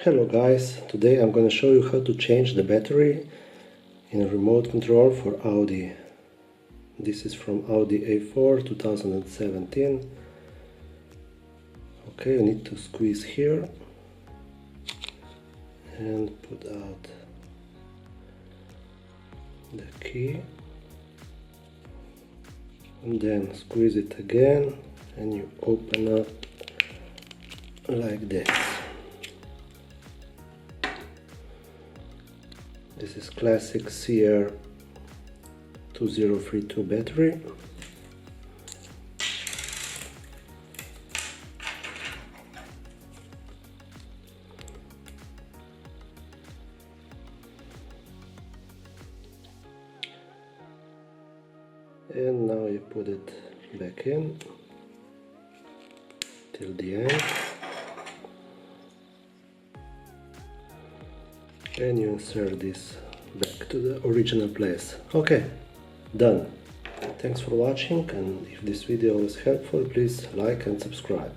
Hello guys, today I'm going to show you how to change the battery in a remote control for Audi. This is from Audi A4 2017. Okay, you need to squeeze here and put out the key and then squeeze it again and you open up like this. This is classic CR2032 battery. And now you put it back in till the end. And you insert this back to the original place. Okay, done. Thanks for watching, and if this video was helpful, please like and subscribe.